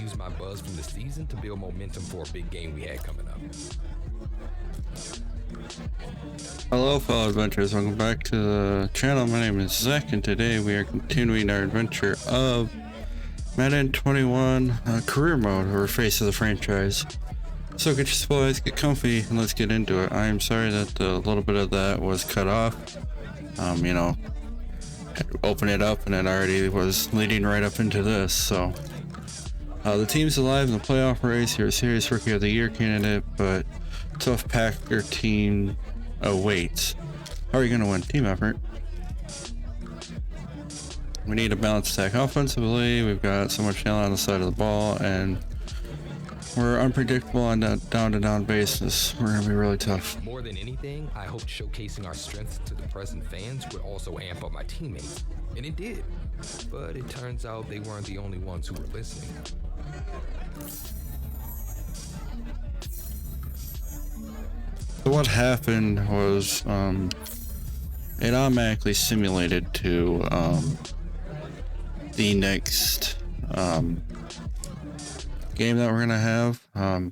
use my buzz from the season to build momentum for a big game we had coming up. Hello fellow adventurers, welcome back to the channel. My name is Zach and today we are continuing our adventure of Madden 21 career mode, or face of the franchise. So get your supplies, get comfy, and let's get into it. I am sorry that a little bit of that was cut off. Open it up and it already was leading right up into this. So the team's alive in the playoff race. You're a serious Rookie of the Year candidate, but tough Packer team awaits. How are you going to win? Team effort. We need a balanced attack offensively. We've got so much talent on the side of the ball, and we're unpredictable on that down-to-down basis. We're going to be really tough. More than anything, I hoped showcasing our strengths to the present fans would also amp up my teammates, and it did. But it turns out they weren't the only ones who were listening. So what happened was it automatically simulated to the next game that we're gonna have,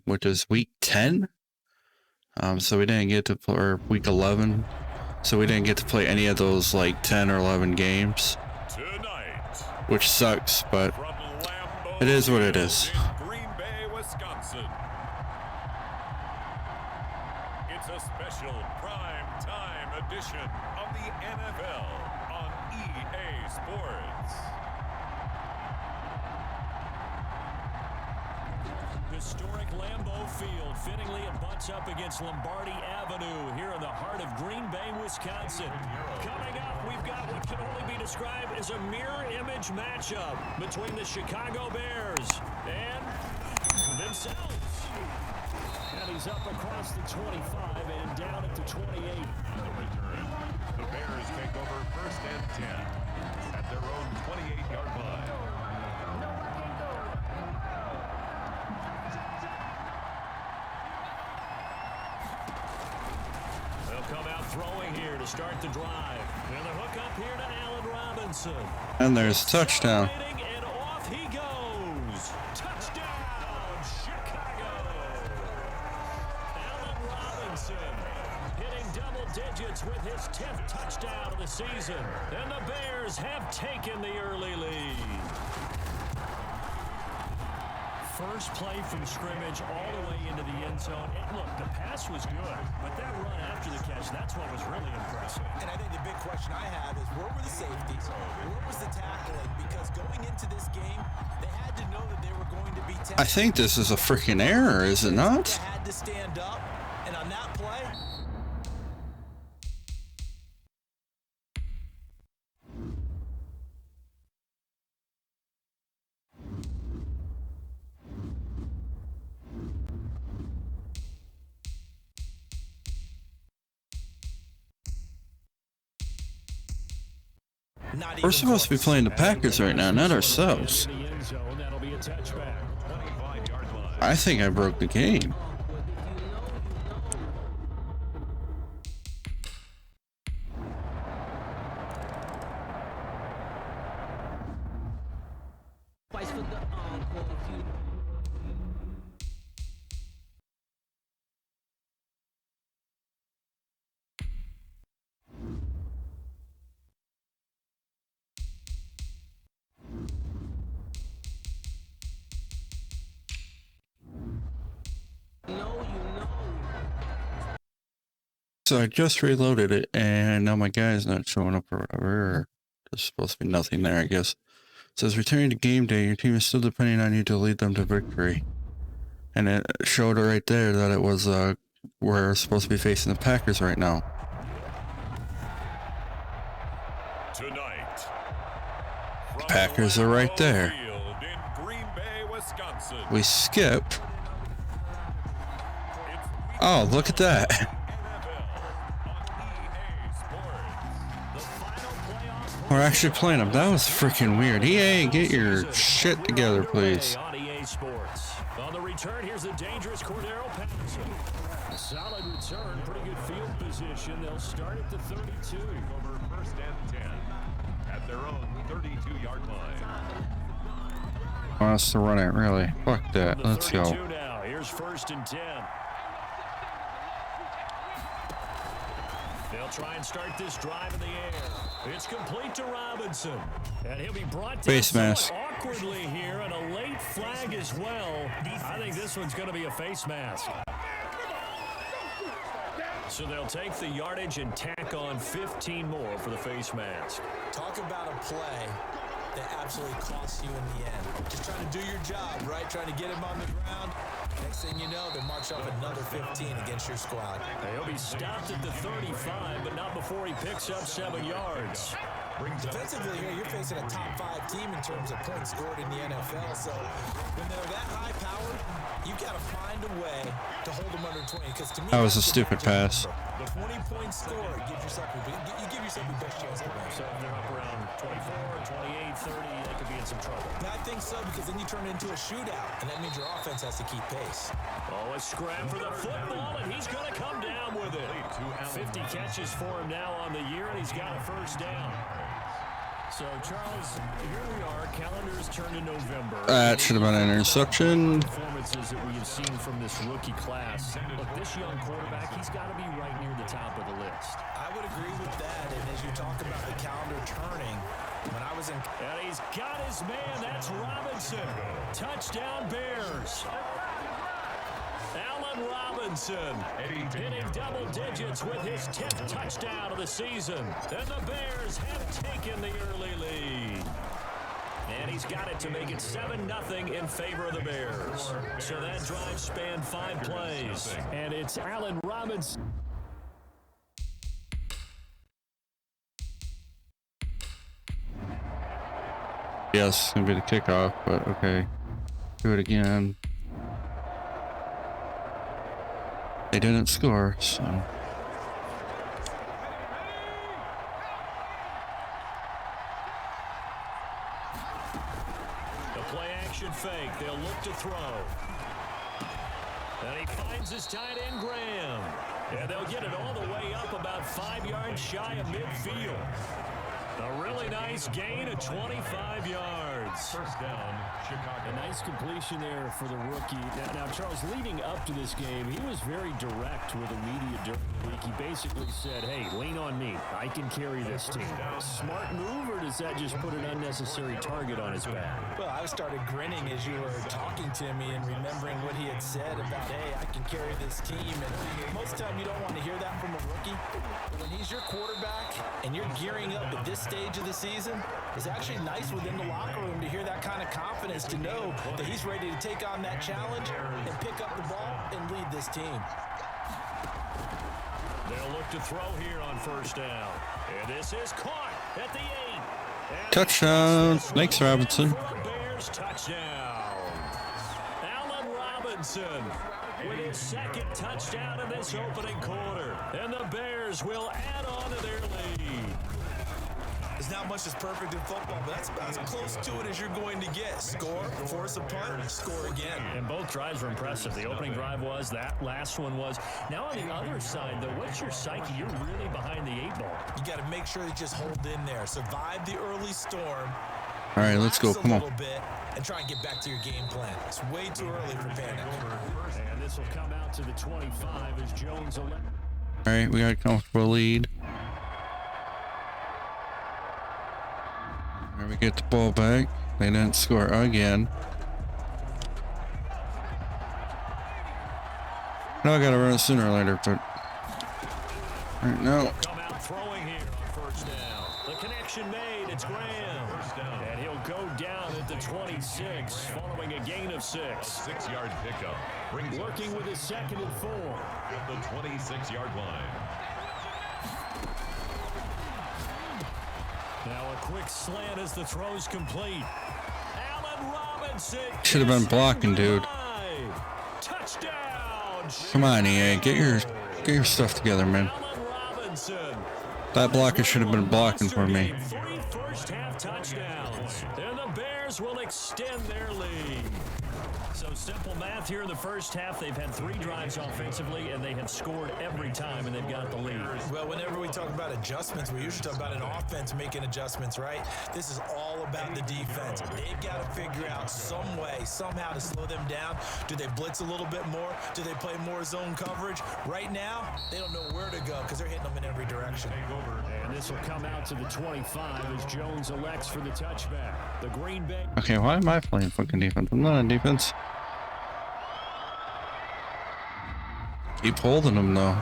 which is week 10. So we didn't get to play, or week 11. So we didn't get to play any of those like 10 or 11 games, which sucks, but it is what it is. Green Bay, Wisconsin. It's a special prime time edition of the NFL on EA Sports. Historic Lambeau Field fittingly abuts up against Lombardi Avenue here in the heart of Green Bay, Wisconsin. Coming up, we've got what can only be described as a mirror image matchup between the Chicago Bears and themselves. And he's up across the 25 and down at the 28. The return. The Bears take over first and 10 at their own 28-yard line. Come out throwing here to start the drive. And the hook up here to Allen Robinson. And there's a touchdown. And off he goes. Touchdown, Chicago. Allen Robinson hitting double digits with his 10th touchdown of the season. And the Bears have taken the early lead. First play from scrimmage all the way into the end zone. And look, the pass was good, but that run after the catch, that's what was really impressive. And I think the big question I have is, where were the safeties? Where was the tackling? Because going into this game, they had to know that they were going to be tested. I think this is a freaking error, is it not? They had to stand up, and on that play, We're supposed to be playing the Packers right now, not ourselves. I think I broke the game. So I just reloaded it, and now my guy's not showing up or whatever, or there's supposed to be nothing there, I guess. It says, returning to game day, your team is still depending on you to lead them to victory. And it showed right there that it was, we're supposed to be facing the Packers right now. Tonight, The Packers are right there. in Green Bay, Wisconsin. We skipped. Oh, look at that. We're actually playing them. That was freaking weird. EA, get your shit together, please. On EA Sports. On the return, here's a dangerous Cordero Patterson. A solid return, pretty good field position. They'll start at the 32. Over first and 10 at their own 32-yard line. Want us to run it, really? Fuck that. Let's go. Now. Here's 1st and 10. They'll try and start this drive in the air. It's complete to Robinson. And he'll be brought down Face mask. awkwardly here, and a late flag as well. I think this one's going to be a face mask. So they'll take the yardage and tack on 15 more for the face mask. Talk about a play that absolutely costs you in the end. Just trying to do your job, right? Trying to get him on the ground. Next thing you know, they march up another 15 against your squad. He'll be stopped at the 35, but not before he picks up 7 yards. Defensively here, you're facing a top 5 team in terms of points scored in the NFL. So when they're that high powered, you've got to find a way to hold them under 20. Because to me, That was a stupid pass. 20-point score, you give yourself your best chance to win. So if they're up around 24, 28, 30, they could be in some trouble. I think so, because then you turn it into a shootout, and that means your offense has to keep pace. Oh, a scrap for the football, and he's going to come down with it. 50 catches for him now on the year, and he's got a 1st down. So, Charles, here we are. Calendars turn to November. That should have been an interception. Performances that we have seen from this rookie class. Look, this young quarterback, he's got to be right near the top of the list. I would agree with that. And as you talk about the calendar turning, when I was in... And he's got his man. That's Robinson. Touchdown, Bears. Allen Robinson hitting double digits with his 10th touchdown of the season. And the Bears have taken the early lead. And he's got it to make it 7-0 in favor of the Bears. So that drive spanned 5 plays. And it's Allen Robinson. Yes, it's gonna be the kickoff, but okay. Do it again. They didn't score, so. The play action fake. They'll look to throw. And he finds his tight end, Graham. And they'll get it all the way up about 5 yards shy of midfield. A really nice gain of 25 yards. 1st down, Chicago. A nice completion there for the rookie. Now, Charles, leading up to this game, he was very direct with the media during the week. He basically said, hey, lean on me. I can carry this team. Smart move, or does that just put an unnecessary target on his back? Well, I started grinning as you were talking to me and remembering what he had said about, hey, I can carry this team. And most of the time you don't want to hear that from a rookie. But when he's your quarterback and you're gearing up at this stage of the season, it's actually nice within the locker room to hear that kind of confidence, to know that he's ready to take on that challenge and pick up the ball and lead this team. They'll look to throw here on 1st down. And this is caught at the 8. And Touchdown. Thanks, Robinson. Bears touchdown. Allen Robinson with his 2nd touchdown in this opening quarter. And the Bears will add on to their lead. There's not much that's perfect in football, but that's about as close to it as you're going to get. Score, force a punt, score again. And both drives were impressive. The opening drive was, that last one was. Now on the other side, though, what's your psyche? You're really behind the 8 ball. You got to make sure you just hold in there. Survive the early storm. All right, let's go. Come on. A little bit and try and get back to your game plan. It's way too early for panic. And this will come out to the 25 as Jones 11. All right, we got a comfortable lead. There we get the ball back. They didn't score again. No, I gotta run it sooner or later, but right now. Come out throwing here on 1st down. The connection made. It's Graham. And he'll go down at the 26 following a gain of 6. 6-yard pickup. Working with his 2nd and 4. At the 26-yard line. Now a quick slant as the throw's complete. Allen Robinson. Should have been blocking, dude. Touchdown. Come on, EA, get your stuff together, man. Allen Robinson. That blocker should have been blocking for me. 3 first-half touchdowns. And the Bears Bears will extend their lead. So simple math here in the first half. They've had 3 drives offensively, and they have scored every time, and they've got the lead. Well, whenever we talk about adjustments, we usually talk about an offense making adjustments, right? This is all about the defense. They've got to figure out some way, somehow to slow them down. Do they blitz a little bit more? Do they play more zone coverage? Right now, they don't know where to go because they're hitting them in every direction. And this will come out to the 25 as Jones elects for the touchback. The Green Bay. Okay, why am I playing fucking defense? I'm not on defense. Keep holding them though.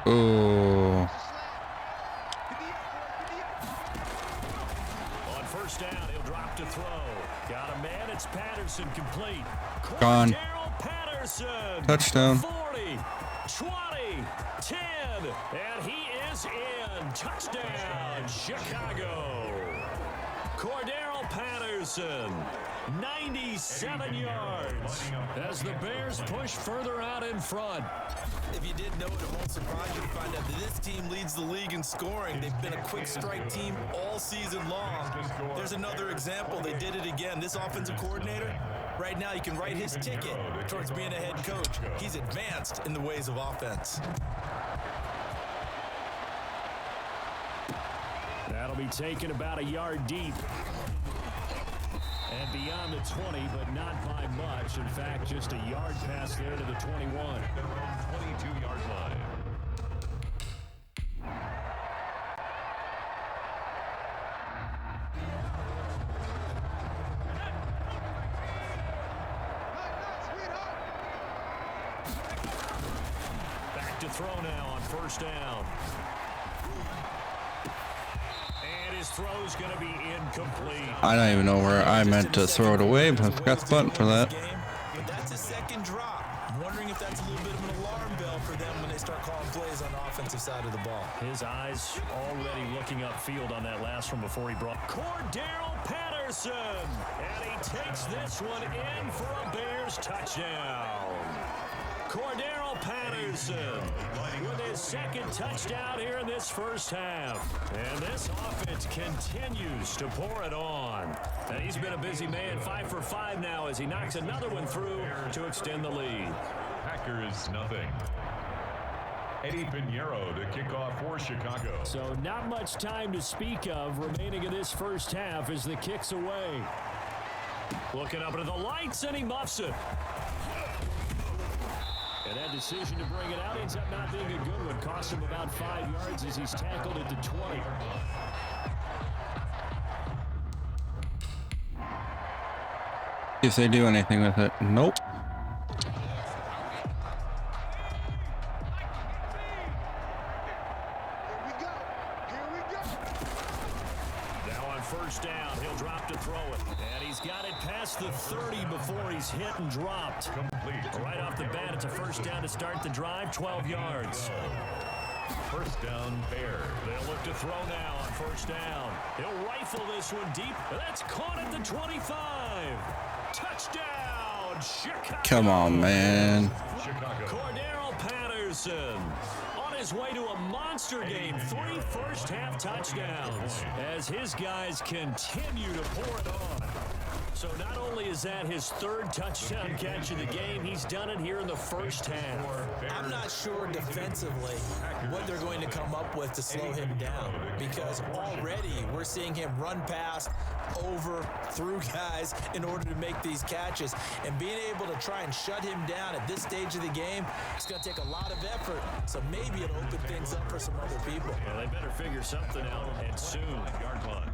Oh. On first down, he'll drop to throw. Got a man, it's Patterson complete. Gone. Cordero Patterson. Touchdown. 40, 20, 10, and he is in. Touchdown, Chicago. Cordero Patterson, 97 yards as the Bears push further out in front. If you didn't know it, it won't surprise you to find out that this team leads the league in scoring. They've been a quick strike team all season long. There's another example. They did it again. This offensive coordinator, right now, you can write his ticket towards being a head coach. He's advanced in the ways of offense. That'll be taken about a yard deep. And beyond the 20, but not by much. In fact, just a yard pass there to the 21. 22-yard line. Back to throw now on first down. And his throw's going to be incomplete. I don't even know where I meant to throw it away, but I forgot the button for that. But that's his second drop. I'm wondering if that's a little bit of an alarm bell for them when they start calling plays on the offensive side of the ball. His eyes already looking upfield on that last one before he brought Cordero Patterson. And he takes this one in for a Bears touchdown. Cordero Patterson with his second touchdown here in this first half. And this offense continues to pour it on. And he's been a busy man, 5 for 5 now as he knocks another one through to extend the lead. Packers nothing. Eddie Pinheiro to kick off for Chicago. So not much time to speak of remaining in this first half as the kick's away. Looking up into the lights, and he muffs it. And that decision to bring it out ends up not being a good one. Cost him about 5 yards as he's tackled at the 20. If they do anything with it. Nope. Now on first down, he'll drop to throw it. And he's got it past the 30 before he's hit and dropped. Complete. Right off the bat, it's a first down to start the drive, 12 yards. First down, Bears. They'll look to throw now on first down. He'll rifle this one deep. That's caught at the 25. Touchdown, Chicago. Come on, man. Chicago. Cordero Patterson on his way to a monster game. 3 first-half touchdowns as his guys continue to pour it on. So not only is that his 3rd touchdown catch of the game, he's done it here in the first half. I'm not sure defensively what they're going to come up with to slow him down, because already we're seeing him run past, over, through guys in order to make these catches. And being able to try and shut him down at this stage of the game, it's going to take a lot of effort. So maybe it'll open things up for some other people. Well, they better figure something out, and soon. Yard line.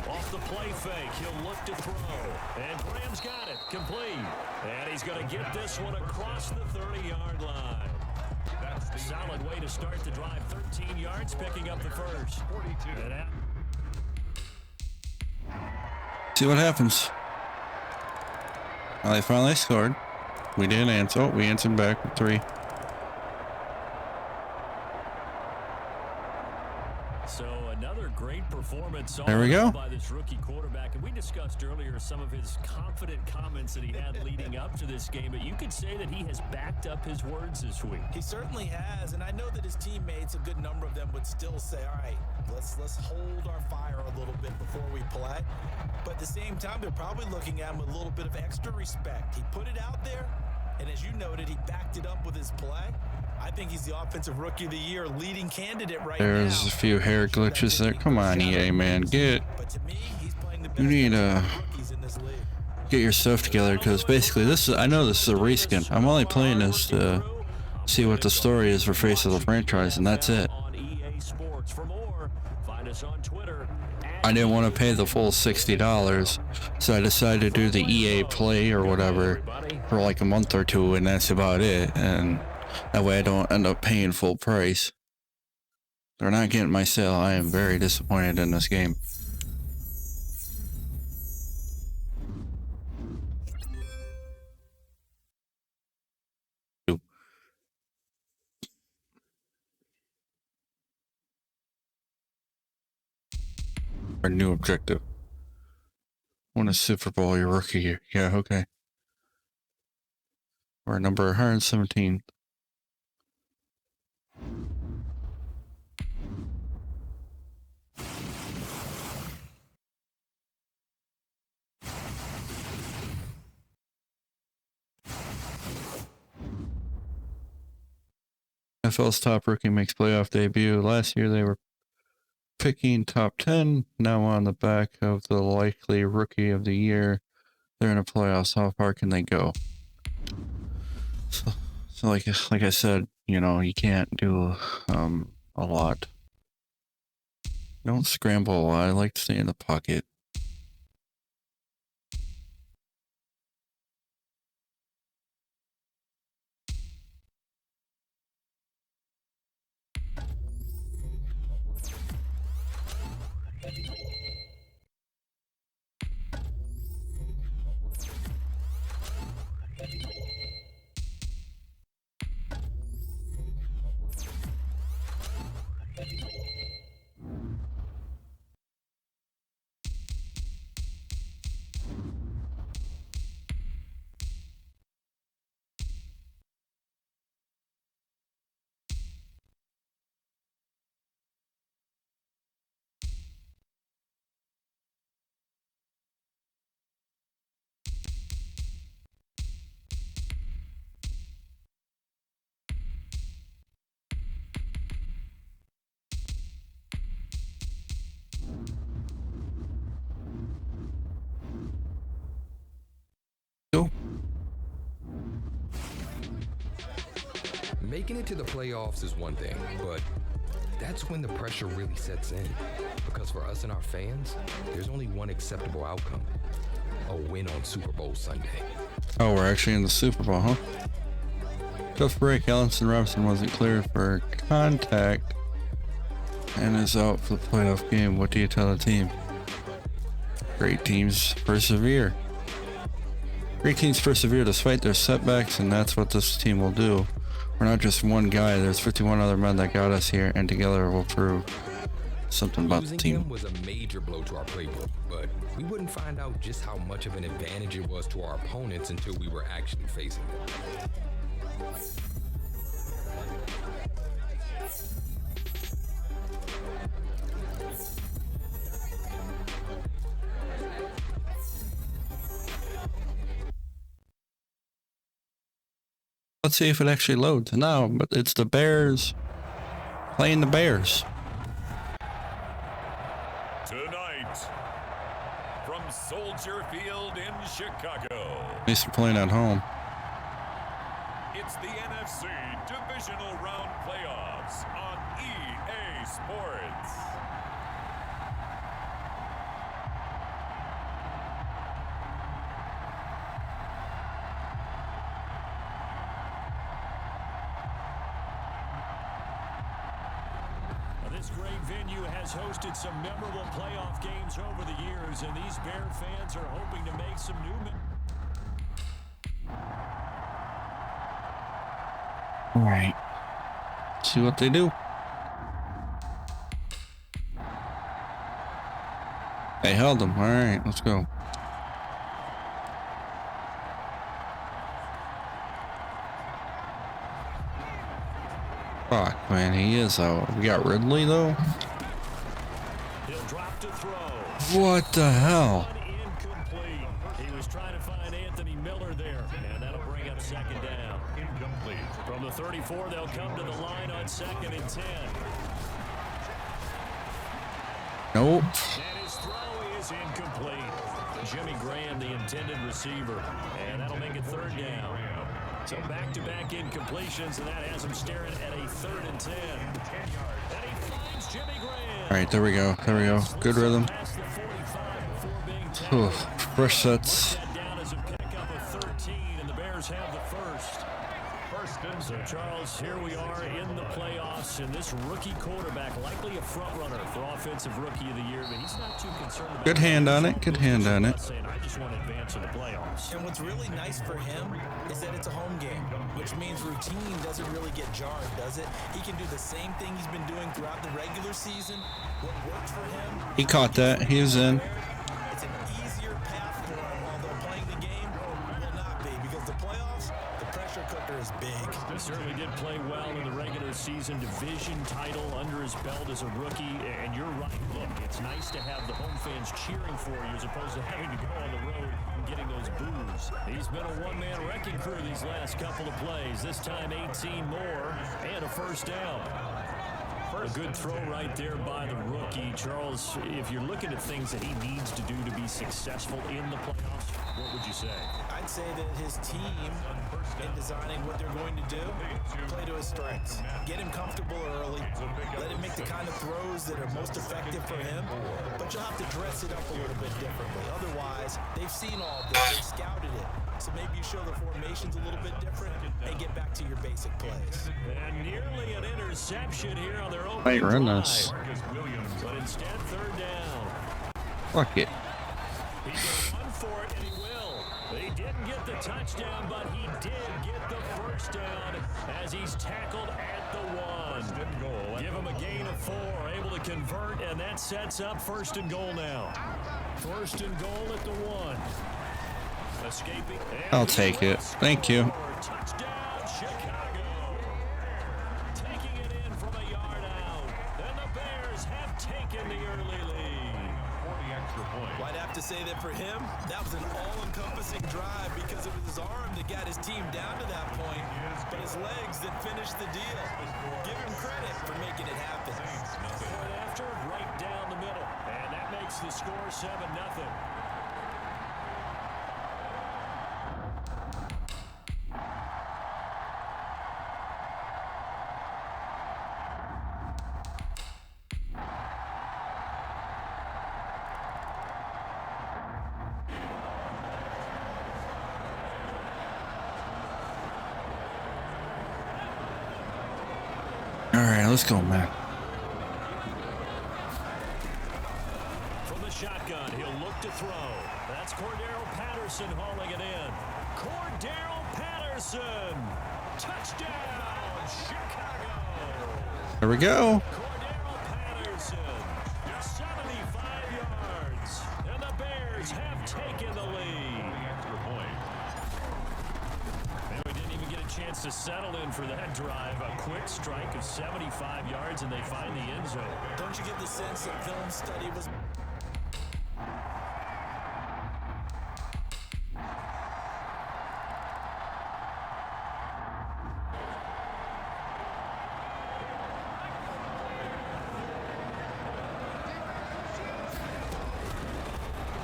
Off the play fake, he'll look to throw. And Graham's got it, complete. And he's going to get this one across the 30-yard line. That's the solid way to start the drive. 13 yards, picking up the first. 42. See what happens. Well, they finally scored. We didn't answer. Oh, we answered back with 3. performance There we go. by this rookie quarterback. And we discussed earlier some of his confident comments that he had leading up to this game, but you could say that he has backed up his words this week. He certainly has, and I know that his teammates, a good number of them, would still say, all right, let's hold our fire a little bit before we play. But at the same time, they're probably looking at him with a little bit of extra respect. He put it out there, and as you noted, he backed it up with his play. I think he's the Offensive Rookie of the Year leading candidate right now. There's a few hair glitches there. Come on, EA, man. You need to get your stuff together, because basically I know this is a reskin. I'm only playing this to see what the story is for Face of the Franchise, and that's it. I didn't want to pay the full $60, so I decided to do the EA Play or whatever for like a month or two, and that's about it. And that way I don't end up paying full price. They're not getting my sale. I am very disappointed in this game. Our new objective. Win a Super Bowl your rookie year. Yeah, okay. We're number 117. NFL's top rookie makes playoff debut. Last year they were picking top 10. Now on the back of the likely rookie of the year, they're in a playoffs. How far can they go? So like I said, you know, you can't do a lot. Don't scramble a lot. I like to stay in the pocket. Go. Making it to the playoffs is one thing, but that's when the pressure really sets in. Because for us and our fans, there's only one acceptable outcome: a win on Super Bowl Sunday. Oh, we're actually in the Super Bowl, huh? Tough break. Allenson Robinson wasn't cleared for contact and is out for the playoff game. What do you tell the team? Great teams persevere. Great teams persevere despite their setbacks, and that's what this team will do. We're not just one guy. There's 51 other men that got us here, and together we'll prove something about the team. Losing him was a major blow to our playbook, but we wouldn't find out just how much of an advantage it was to our opponents until we were actually facing them. Let's see if it actually loads. No, but it's the Bears playing the Bears. Tonight, from Soldier Field in Chicago, At least they're playing at home. it's the NFC Divisional Round Playoffs on EA Sports. This great venue has hosted some memorable playoff games over the years, and these Bear fans are hoping to make some new... All right. See what they do. They held him. All right, let's go. Fuck, man, he is out. We got Ridley, though? He'll drop to throw. What the hell? Incomplete. He was trying to find Anthony Miller there, and that'll bring up second down. Incomplete. From the 34, they'll come to the line on 2nd and 10. Nope. And his throw is incomplete. Jimmy Graham, the intended receiver, and that'll make it 3rd down. So back-to-back incompletions, and that has him staring at a 3rd and 10. And he finds Jimmy Graham. All right, there we go. There we go. Good rhythm. Past the 45 before being Whew. tackled. Fresh sets. That down as a pickup of 13, and the Bears have the first. So, Charles, here we are in the playoffs, and this rookie quarterback likely a front runner for Offensive Rookie of the Year, but he's not too concerned about Good hand on it. Good hand on it. saying, I just want to advance in the playoffs. And what's really nice for him is that it's a home game, which means routine doesn't really get jarred, does it? He can do the same thing he's been doing throughout the regular season. What works for him? He caught that. He was in. It's an easier path for him, although playing the game will not be, because the playoffs, the pressure cooker is big. He certainly did play well in the regular season, division title under his belt as a rookie, and you're right. Look, it's nice to have the home fans cheering for you as opposed to having to go on the road and getting those boos. He's been a one-man wrecking crew these last couple of plays, this time 18 more, and a first down. A good throw right there by the rookie. Charles, if you're looking at things that he needs to do to be successful in the playoffs, what would you say? I'd say that his team, in designing what they're going to do, play to his strengths. Get him comfortable early. Let him make the kind of throws that are most effective for him. But you'll have to dress it up a little bit differently. Otherwise, they've seen all of this. They've scouted it. So maybe you show the formations a little bit different and get back to your basic plays. And nearly an interception here on their own Might run drive. this. But instead, 3rd down. Fuck it. He can run for it, and he will. He didn't get the touchdown, but he did get the first down as he's tackled at the 1. Give him a gain of 4, able to convert, and that sets up 1st and goal now. 1st and goal at the 1. Escaping. I'll take it. Thank you. Touchdown, Chicago. Taking it in from a yard out. And the Bears have taken the early lead. Well, I'd have to say that for him, that was an all-encompassing drive because it was his arm that got his team down to that point, but his legs that finished the deal. Give him credit for making it happen. Point after, right down the middle. And that makes the score 7-0. All right, let's go, man. From the shotgun, he'll look to throw. That's Cordero Patterson hauling it in. Cordero Patterson. Touchdown, Chicago. There we go. Cordero Patterson, 75 yards. And the Bears have taken the lead. And we didn't even get a chance to settle in for that drive. A quick strike of 75 yards, and they find the end zone. Don't you get the sense that film study was...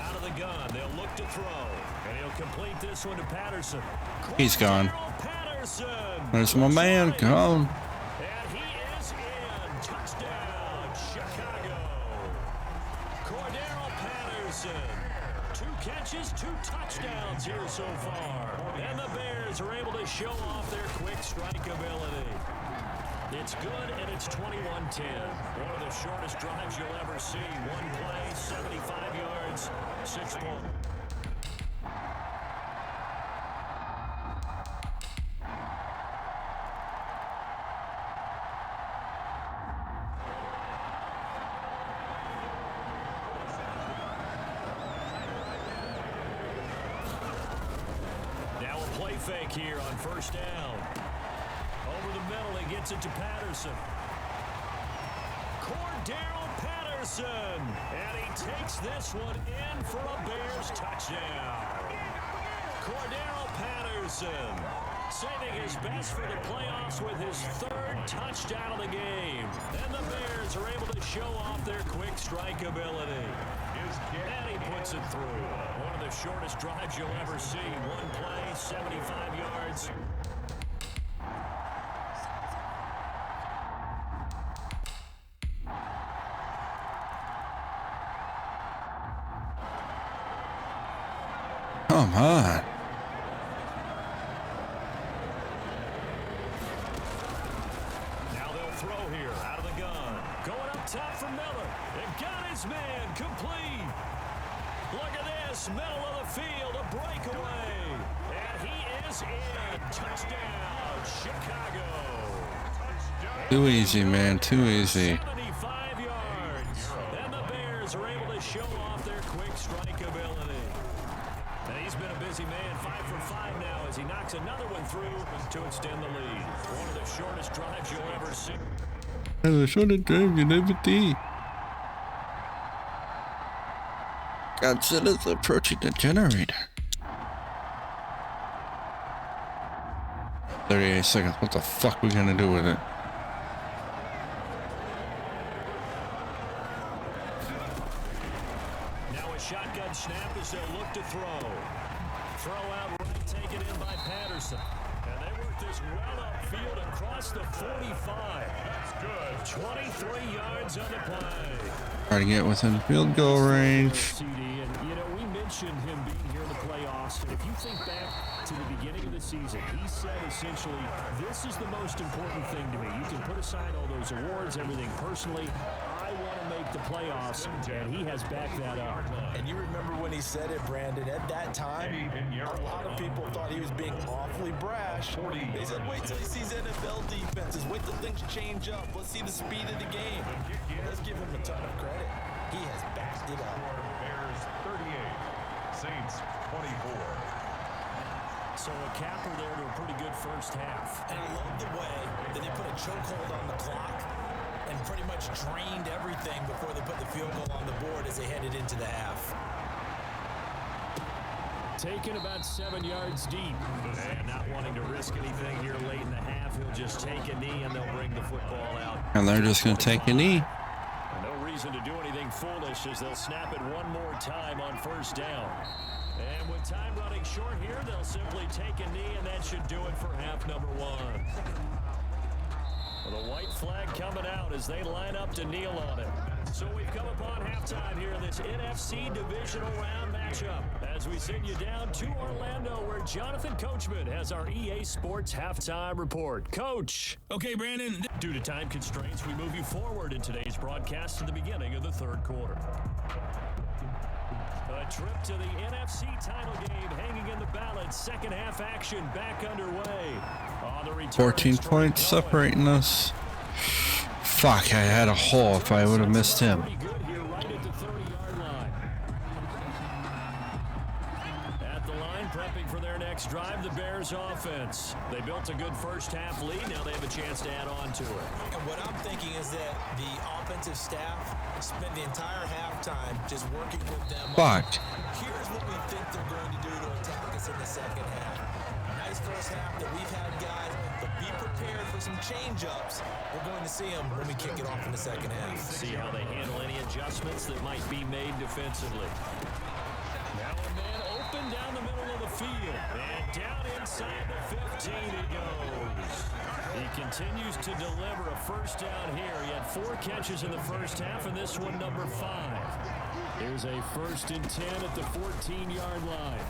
Out of the gun, they'll look to throw. And he'll complete this one to Patterson. He's gone. Cordero Patterson. There's my man. Gone. And he is in. Touchdown, Chicago. Cordero Patterson. 2 catches, 2 touchdowns here so far. And the Bears are able to show off their quick strike ability. It's good, and it's 21-10. One of the shortest drives you'll ever see. One play, 75 yards, 6 points. fake here on first down. Over the middle, he gets it to Patterson. Cordero Patterson. And he takes this one in for a Bears touchdown. Cordero Patterson saving his best for the playoffs with his third touchdown of the game. And the Bears are able to show off their quick strike ability. And he puts it through. One of the shortest drives you'll ever see. One play, 75 yards. Come on. Now they'll throw here out of the gun. Going up top for Miller. They've got his man complete. Look at this. Middle of the field. A breakaway. And he is in. Touchdown, Chicago. Too easy, man. Too easy. 75 yards. And the Bears are able to show off their quick strike ability. And he's been a busy man, 5 for 5 now as he knocks another one through to extend the lead. One of the shortest drives you'll ever see. The shortest drive you'll ever see. Godzilla's approaching the generator. 38 seconds. What the fuck we gonna do with it? Now a shotgun snap as they'll look to throw. Throw out right, taken in by Patterson. And they work this well upfield across the 45. That's good. 23 yards on the play. Try to get within field goal range. CD, and you know, we mentioned him being here in the playoffs. And if you think back to the beginning of the season, he said essentially, this is the most important thing to me. You can put aside all those awards, everything personally. I want to make the playoffs, and he has backed that up. And you remember when he said it, Brandon, at that time, a lot of people thought he was being awfully brash. They said, wait till he sees NFL defenses. Wait till things change up. Let's see the speed of the game. Let's give him a ton of credit. He has backed it up. Bears 38, Saints 24. So a capper there to a pretty good first half. And I love the way that they put a chokehold on the clock and pretty much drained everything before they put the field goal on the board as they headed into the half. Taken about 7 yards deep. And not wanting to risk anything here late in the half, he'll just take a knee and they'll bring the football out. And they're just gonna take a knee. No reason to do anything foolish as they'll snap it one more time on first down. And with time running short here, they'll simply take a knee, and that should do it for half number one. Well, the white flag coming out as they line up to kneel on it. So we've come upon halftime here in this NFC divisional round matchup as we send you down to Orlando where Jonathan Coachman has our EA Sports halftime report. Coach. Okay, Brandon. Due to time constraints, we move you forward in today's broadcast to the beginning of the third quarter. A trip to the NFC title game hanging in the balance. Second half action back underway. 14 points separating us. Fuck, I had a hole if I would have missed him. Pretty good here right at the 30-yard line. At the line, prepping for their next drive, the Bears offense. They built a good first half lead. Now they have a chance to add on to it. And what I'm thinking is that the offensive staff spent the entire halftime just working with them. Fuck. Here's what we think they're going to do to attack us in the second half. Nice first half that we've had, guys, but be prepared for some change-ups. We're going to see them when we kick it off in the second half. See how they handle any adjustments that might be made defensively. Now a man open down the middle of the field. And down inside the 15 he goes. He continues to deliver a first down here. He had 4 catches in the first half, and this one number 5. Here's a 1st and 10 at the 14-yard line.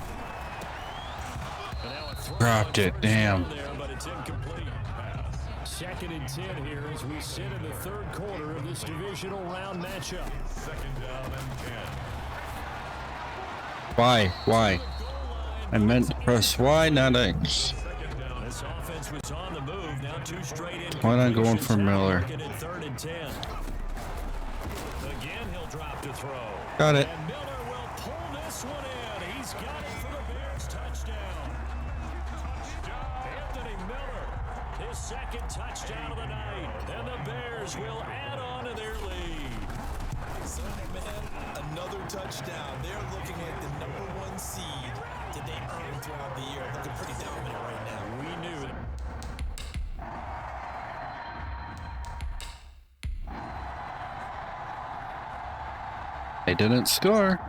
And now a throw Dropped it, damn. there, but it's incomplete. 2nd and 10 here as we sit in the third quarter of this divisional round matchup. Second down and 10. Why? I meant to press Y, not X. This offense was on the move. Now 2 straight in. Why not going for Miller? 3rd and 10. Again, he'll drop to throw. Got it. And Miller will pull this one in. He's got it for the Bears touchdown. Anthony Miller, his second touchdown of the night. And the Bears will add on to their lead. So, man, another touchdown. They're looking like the #1 seed that they earned throughout the year. Looking pretty dominant right now. We knew it. They didn't score.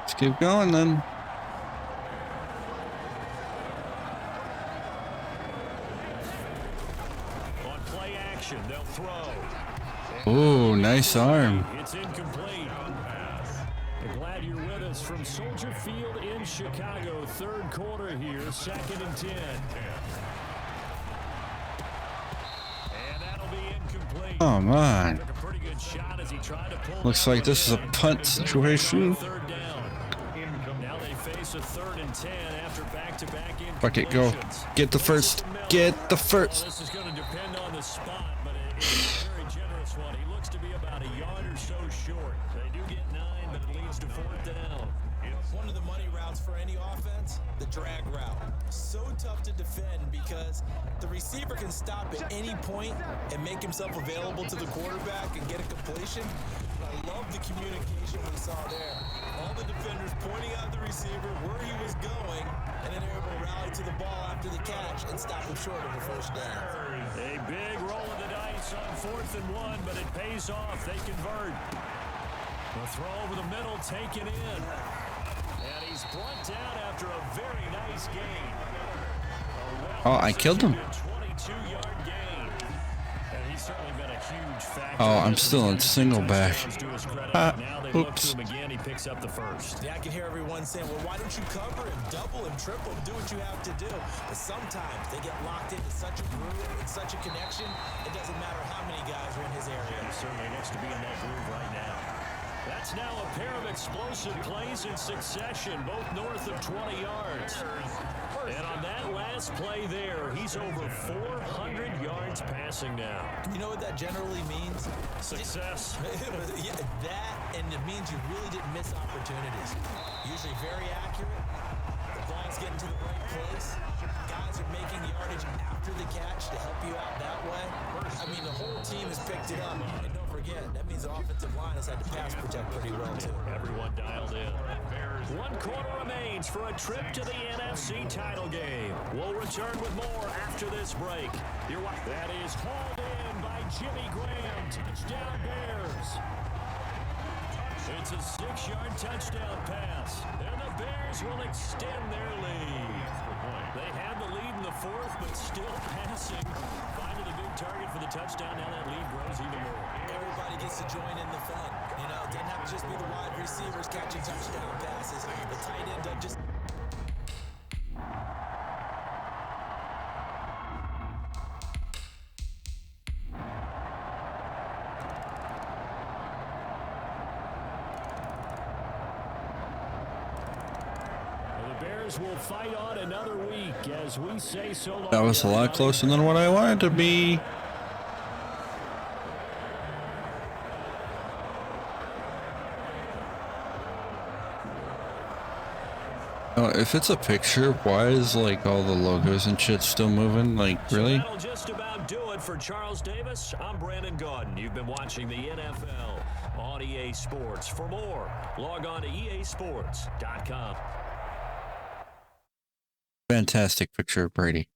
Let's keep going then. On play action, they'll throw. Oh, nice arm. It's incomplete. Glad you're with us from Soldier Field in Chicago. Third quarter here, 2nd and 10. And that'll be incomplete. Come on. Took a pretty good shot as he tried to pull. Looks like this is a punt situation. Third down. Now they face a 3rd and 10 after back-to-back Fuck it, go. incompletions. Get the first. Get the first. This is going to depend on the spot, but it's a very generous one. He looks to be about a yard or so short. They do get 9, but it leads to 4th down. One of the money routes for any offense, the drag route. So tough to defend because the receiver can stop at any point and make himself available to the quarterback and get a completion. I love the communication we saw there. All the defenders pointing out the receiver where he was going, and then they were able to rally to the ball after the catch and stop him short of a 1st down. A big roll of the dice on 4th and 1, but it pays off. They convert. The throw over the middle, taken in. And he's brought down after a very nice gain. Oh, I killed him. 22-yard gain. And he's certainly been a huge factor. Oh, I'm still in single back. Now they look to Oops. him again. He picks up the first. Yeah, I can hear everyone saying, well, why don't you cover him, double him, triple him, do what you have to do. But sometimes they get locked into such a groove and such a connection, it doesn't matter how many guys are in his area. He certainly looks to be in that groove right now. That's now a pair of explosive plays in succession, both north of 20 yards. And on that last play there, he's over 400 yards passing now. You know what that generally means? Success. Yeah, that, and it means you really didn't miss opportunities. Usually very accurate. The ball's getting to the right place. Guys are making yardage after the catch to help you out that way. I mean, the whole team has picked it up. And don't forget, that means the offensive line has had to pass protect pretty well, too. Everyone dialed in. 1 quarter remains for a trip to the NFC title game. We'll return with more after this break. That is hauled in by Jimmy Graham. Touchdown Bears. It's a 6-yard touchdown pass. And the Bears will extend their lead. They had the lead in the 4th, but still passing. Finding a big target for the touchdown. Now that lead grows even more. Everybody gets to join in the fun. You know, it doesn't have to just be the wide receivers catching touchdown passes. The tight end doesn't just... The Bears will fight on another week as we say so long. That was a lot closer than what I wanted to be. Oh, if it's a picture, why is like all the logos and shit still moving? Like, really? That'll just about do it for Charles Davis. I'm Brandon Gaudin. You've been watching the NFL on EA Sports. For more, log on to easports.com. Fantastic picture of Brady.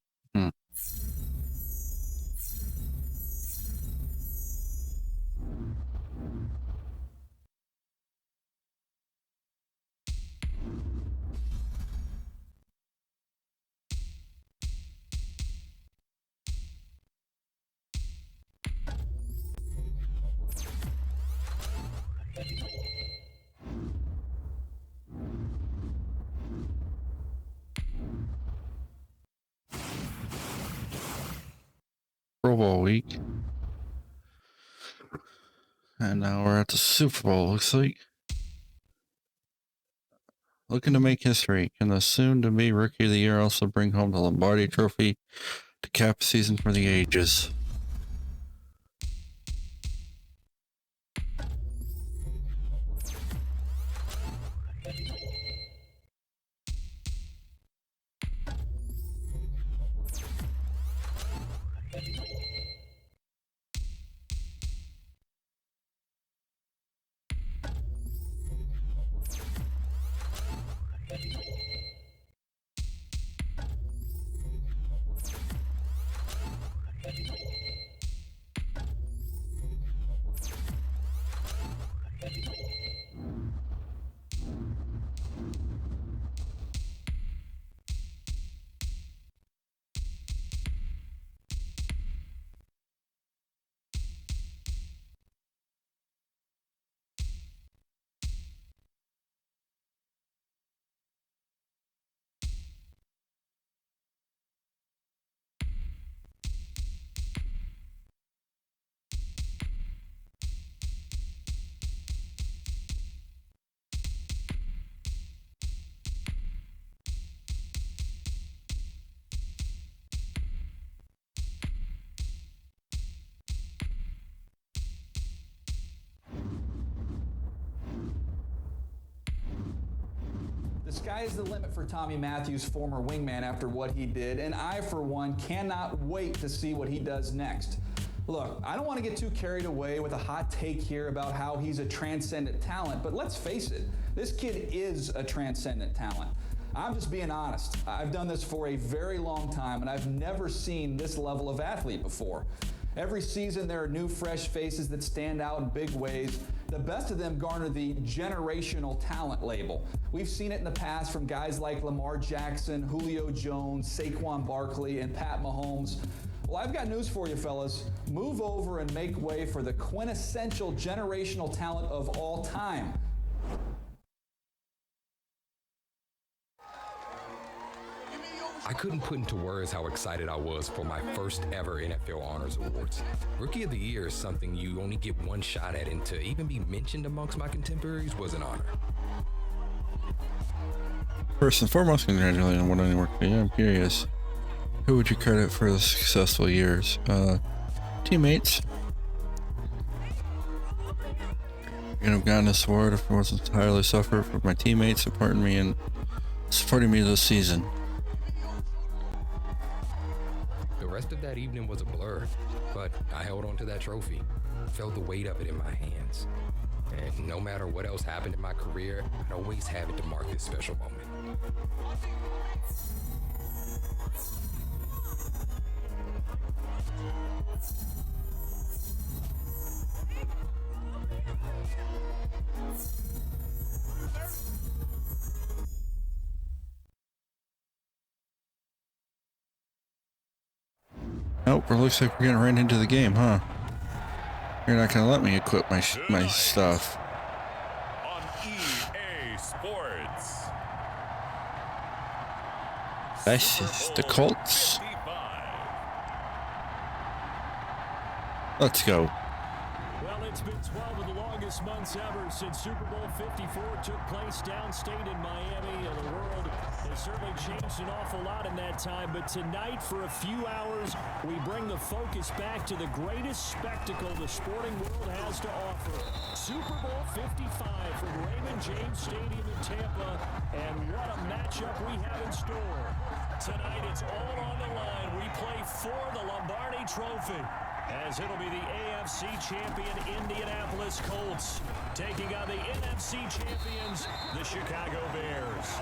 Pro Bowl week. And now we're at the Super Bowl, looks like. Looking to make history. Can the soon-to-be Rookie of the Year also bring home the Lombardi Trophy to cap a season for the ages? The sky is the limit for Tommy Matthews, former wingman, after what he did, and I, for one, cannot wait to see what he does next. Look, I don't want to get too carried away with a hot take here about how he's a transcendent talent, but let's face it, this kid is a transcendent talent. I'm just being honest. I've done this for a very long time, and I've never seen this level of athlete before. Every season, there are new, fresh faces that stand out in big ways. The best of them garner the generational talent label. We've seen it in the past from guys like Lamar Jackson, Julio Jones, Saquon Barkley, and Pat Mahomes. Well, I've got news for you, fellas. Move over and make way for the quintessential generational talent of all time. I couldn't put into words how excited I was for my first ever NFL Honors Awards. Rookie of the Year is something you only get one shot at, and to even be mentioned amongst my contemporaries was an honor. First and foremost, congratulations on what I worked for. Yeah, I'm curious. Who would you credit for the successful years? Teammates. I could have gotten this award if it wasn't entirely suffered for my teammates supporting me this season. The rest of that evening was a blur, but I held on to that trophy, felt the weight of it in my hands. And no matter what else happened in my career, I'd always have it to mark this special moment. Nope, it looks like we're getting right into the game, huh? You're not gonna let me equip my stuff. On EA Sports. This is the Colts. 55. Let's go. Well, it's been 12 of the longest months ever since Super Bowl 54 took place downstate in Miami, and the world has certainly changed an awful lot in that time. But tonight, for a few hours, we bring the focus back to the greatest spectacle the sporting world has to offer. Super Bowl 55 from Raymond James Stadium in Tampa, and what a matchup we have in store. Tonight, it's all on the line. We play for the Lombardi Trophy, as it'll be the AFC champion Indianapolis Colts taking on the NFC champions, the Chicago Bears.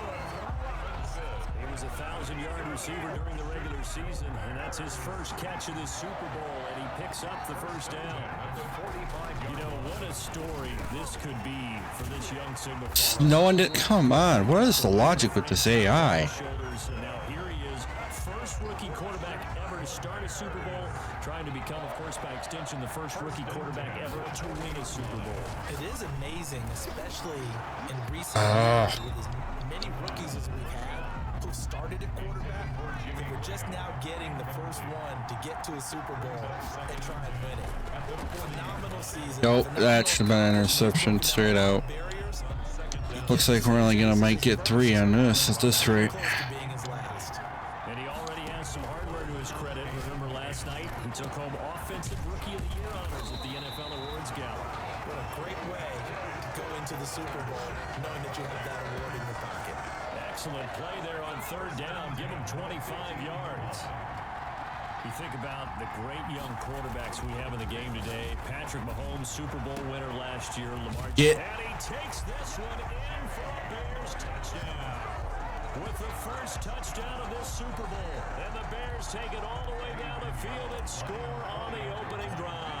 He was a 1,000-yard receiver during the regular season, and that's his first catch of this Super Bowl, and he picks up the first down. You know, what a story this could be for this young Sigma. No one did. Come on, what is the logic with this AI? And now here he is, first rookie quarterback ever to start a Super Bowl, trying to become, of course, by extension, the first rookie quarterback ever to win a Super Bowl. It is amazing, especially in recent years with as many rookies as we've had who started at quarterback, and we're just now getting the first one to get to a Super Bowl and try and win it. Phenomenal season. Nope, that should have been an interception straight out. Looks like we're only gonna might get 3 on this at this rate. And he already has some hardware to his credit. Remember last night, he took home Offensive Rookie of the Year honors at the NFL Awards Gala. What a great way to go into the Super Bowl knowing that you have that award in your pocket. Excellent play there on third down. Give him 25 yards. You think about the great young quarterbacks we have in the game today. Patrick Mahomes, Super Bowl winner last year. Lamar Jackson. And he takes this one in for a Bears touchdown. With the first touchdown of this Super Bowl. And the Bears take it all the way down the field and score on the opening drive.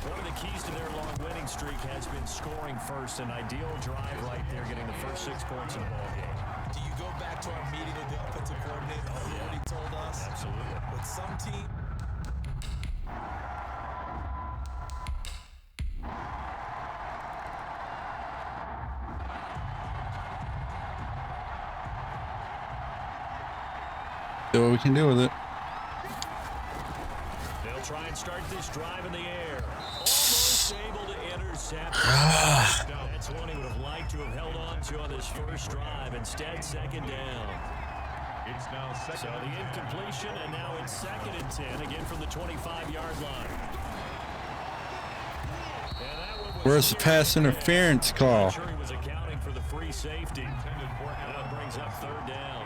One of the keys to their long winning streak has been scoring first. An ideal drive right there, getting the first 6 points in the ball game. Do you go back to our meeting with the offensive coordinator? What he told us? Absolutely. With some team. Do what we can do with it. They'll try and start this drive in the air. Almost able to intercept. That's one he would have liked to have held on to on this first drive. Instead, second down. It's now second. So the incompletion, and now it's 2nd and 10, again from the 25-yard line. Where's the pass interference call? Sure he was accounting for the free safety. That brings up third down.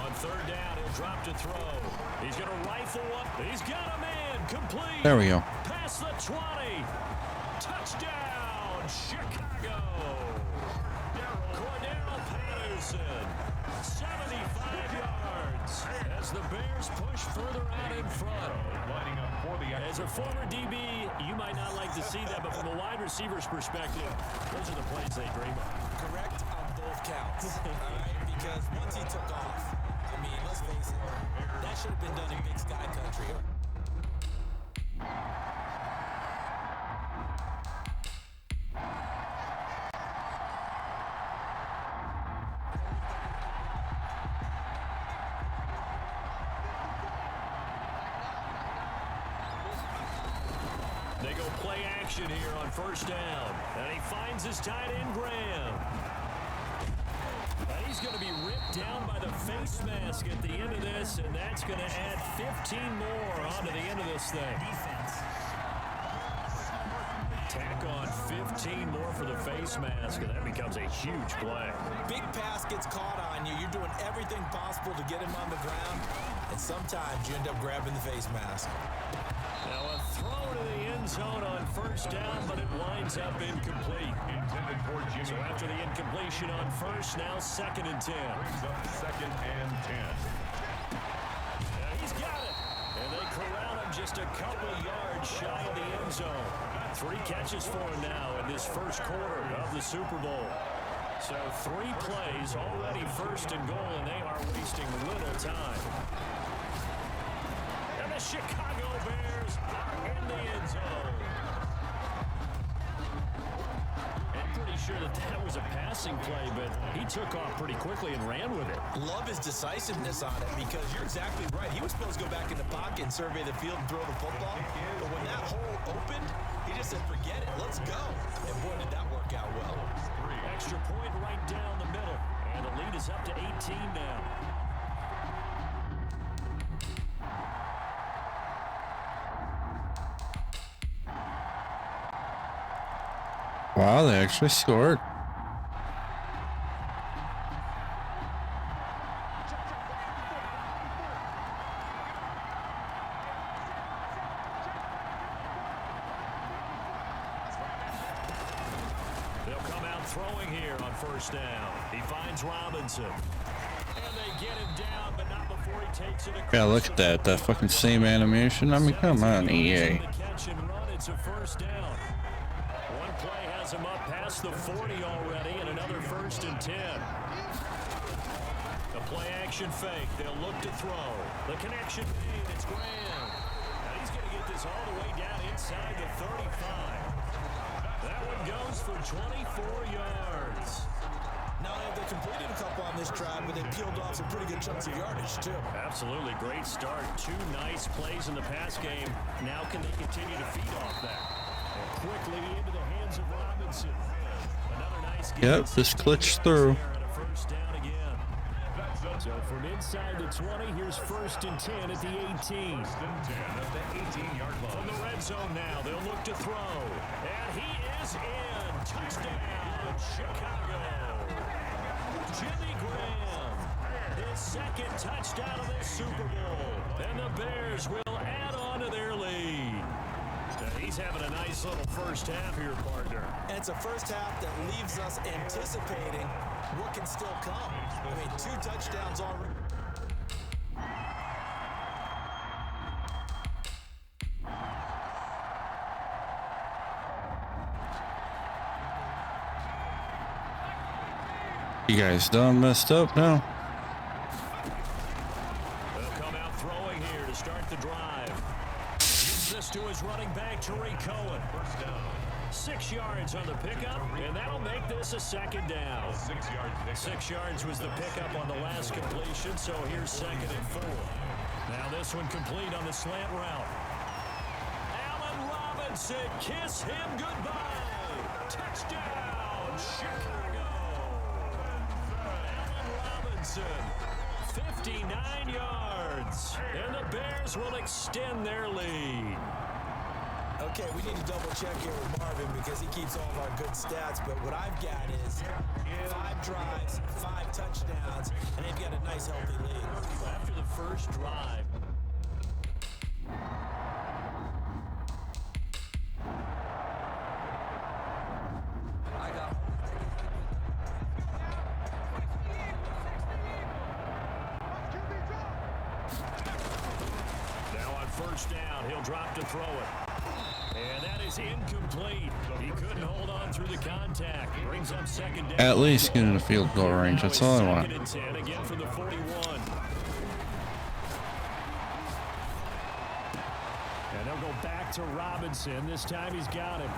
On third down, he'll drop to throw. He's going to rifle one. He's got a man. Complete. There we go. Past the 20. Touchdown, Chicago. Cordero Patterson, 75 yards. As the Bears push further out in front. As a former DB, you might not like to see that, but from a wide receiver's perspective, those are the plays they dream of. Correct on both counts, all right? Because once he took off, I mean, let's face it, that should have been done in Big Sky Country. They go play action here on first down. And he finds his tight end, Graham. And he's going to be ripped down by the face mask at the end of this, and that's going to add 15 more onto the end of this thing. Tack on 15 more for the face mask, and that becomes a huge play. Big pass gets caught on you. You're doing everything possible to get him on the ground, and sometimes you end up grabbing the face mask. Now a throw to the end zone on first down, but it winds up incomplete. So after the incompletion on first, now 2nd and 10. Brings up 2nd and 10. He's got it. And they corral him just a couple yards shy of the end zone. 3 catches for him now in this first quarter of the Super Bowl. So 3 plays, already 1st and goal, and they are wasting little time. And the Chicago Bears are in the end zone. And pretty sure that was a passing play, but he took off pretty quickly and ran with it. Love his decisiveness on it because you're exactly right. He was supposed to go back in the pocket and survey the field and throw the football. But when that hole opened, he just said, forget it, let's go. And boy, did that work out well. Extra point right down the middle. And the lead is up to 18 now. Wow, they actually scored. They'll come out throwing here on first down. He finds Robinson. And they get him down, but not before he takes it across. Yeah, look at that. That fucking same animation. I mean, come on, EA. Catch and run. It's a first down. One play has him up past the 40 already, and another 1st and 10. The play action fake. They'll look to throw. The connection made. It's Graham. And he's going to get this all the way down inside the 35. That one goes for 24 yards. Not only have they completed a couple on this drive, but they peeled off some pretty good chunks of yardage, too. Absolutely. Great start. 2 nice plays in the pass game. Now can they continue to feed off that? And quickly into the hands of Robinson. Another nice game. Yep, just glitched through. First down again. So from inside the 20, here's 1st and 10 at the 18. 1st and 10 at the 18-yard line. From the red zone now, they'll look to throw. And he is in. Touchdown, Chicago. Jimmy Graham, his 2nd touchdown of the Super Bowl. And the Bears will add on to their lead. He's having a nice little first half here, partner. And it's a first half that leaves us anticipating what can still come. I mean, 2 touchdowns already. You guys done messed up now? They'll come out throwing here to start the drive. Gives this to his running back, Tariq Cohen. 6 yards on the pickup, and that'll make this a 2nd down. 6 yards. 6 yards was the pickup on the last completion, so here's 2nd and 4. Now this one complete on the slant route. Allen Robinson, kiss him goodbye. Touchdown, Chicago. Allen Robinson, 59 yards, and the Bears will extend their lead. Okay, we need to double check here with Mark. Marvin because he keeps all of our good stats, but what I've got is 5 drives, 5 touchdowns, and they've got a nice healthy lead. After the first drive, first down, he'll drop to throw it. And that is incomplete. He couldn't hold on through the contact. Brings up second down. At least get in the field goal range. That's all I want. Second and 10 again from the 41. And they'll go back to Robinson. This time he's got him.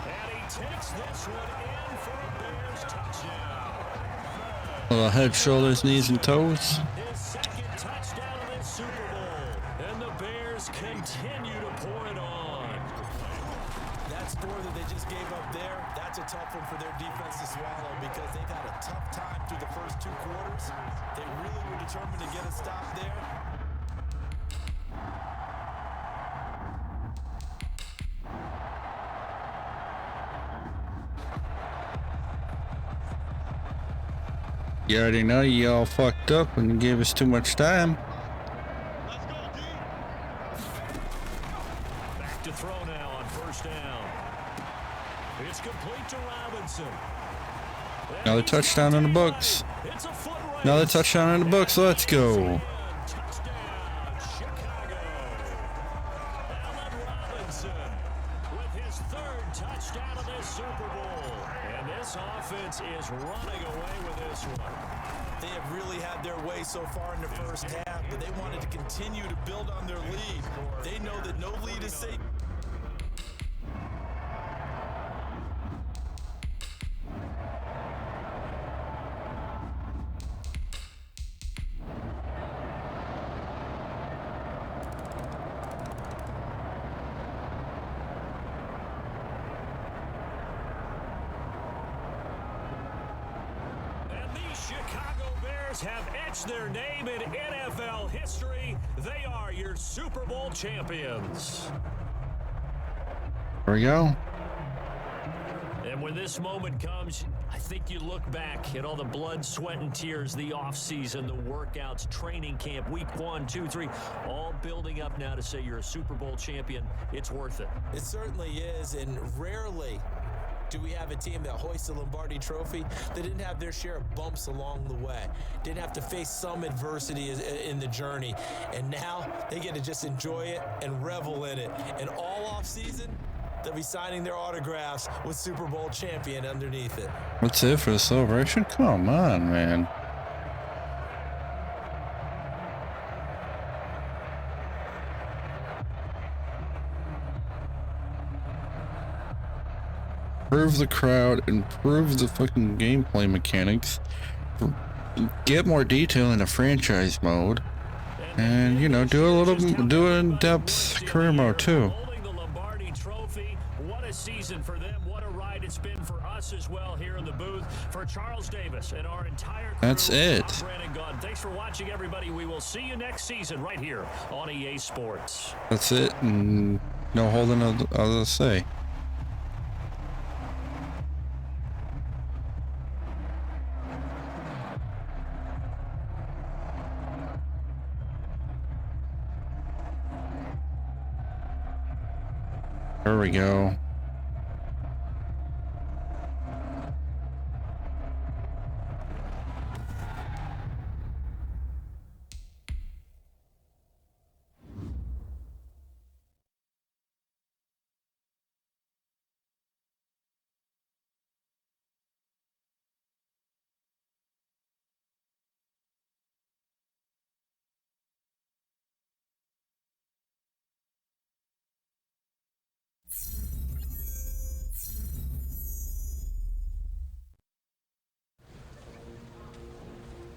And he takes this one in for a Bears touchdown. Little head, shoulders, knees, and toes. His second touchdown of this Super Bowl. And the Bears continue to pour it on. That score that they just gave up there, that's a tough one for their defense to swallow because they've had a tough time through the first 2 quarters. They really were determined to get a stop there. You already know y'all fucked up when you gave us too much time. Back to throw now on first down. It's complete to Robinson. Another touchdown in the books. Another touchdown in the books. Let's go. Touchdown, Chicago. Allen Robinson with his 3rd touchdown of this Super Bowl. And this offense is running away with this one. They have really had their way so far in the first half, but they wanted to continue to build on their lead. They know that no lead is safe. Chicago Bears have etched their name in NFL history. They are your Super Bowl champions. There we go. And when this moment comes, I think you look back at all the blood, sweat, and tears, the offseason, the workouts, training camp, week 1, 2, 3, all building up now to say you're a Super Bowl champion. It's worth it. It certainly is, and rarely do we have a team that hoists the Lombardi Trophy that didn't have their share of bumps along the way, didn't have to face some adversity in the journey, and now they get to just enjoy it and revel in it. And all off season, they'll be signing their autographs with Super Bowl champion underneath it. That's it for the celebration? Come on, man. Improve the crowd, improve the fucking gameplay mechanics, get more detail in the franchise mode, and you know, do an in-depth career mode too. Holding the Lombardi Trophy. What a season for them. What a ride it's been for us as well here in the booth. For Charles Davis and our entire crew. That's it. Brandon Gunn. Thanks for watching, everybody. We will see you next season right here on EA Sports. That's it, and no holding other to say. There we go.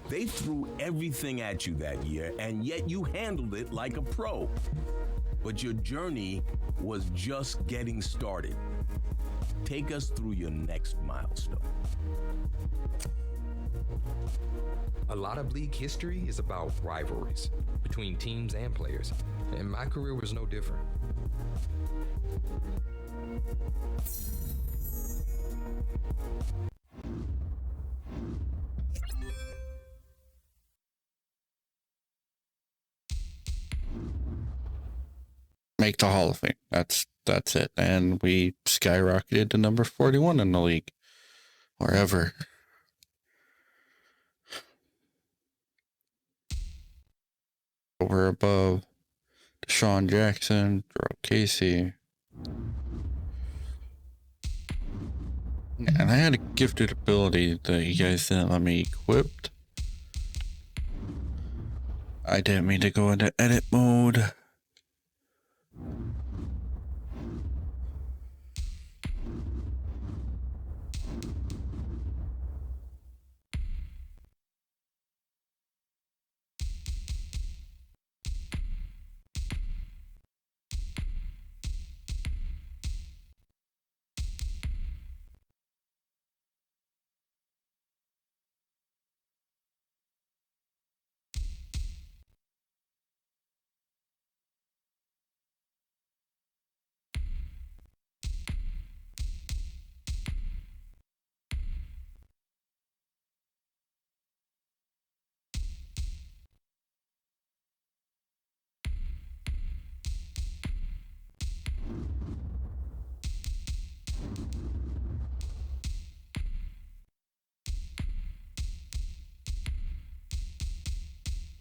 They threw everything at you that year, and yet you handled it like a pro. But your journey was just getting started. Take us through your next milestone. A lot of league history is about rivalries between teams and players, and my career was no different. Make the Hall of Fame. That's it. And we skyrocketed to number 41 in the league. Wherever. We're above Deshaun Jackson, Drew Casey. And I had a gifted ability that you guys didn't let me equip. I didn't mean to go into edit mode.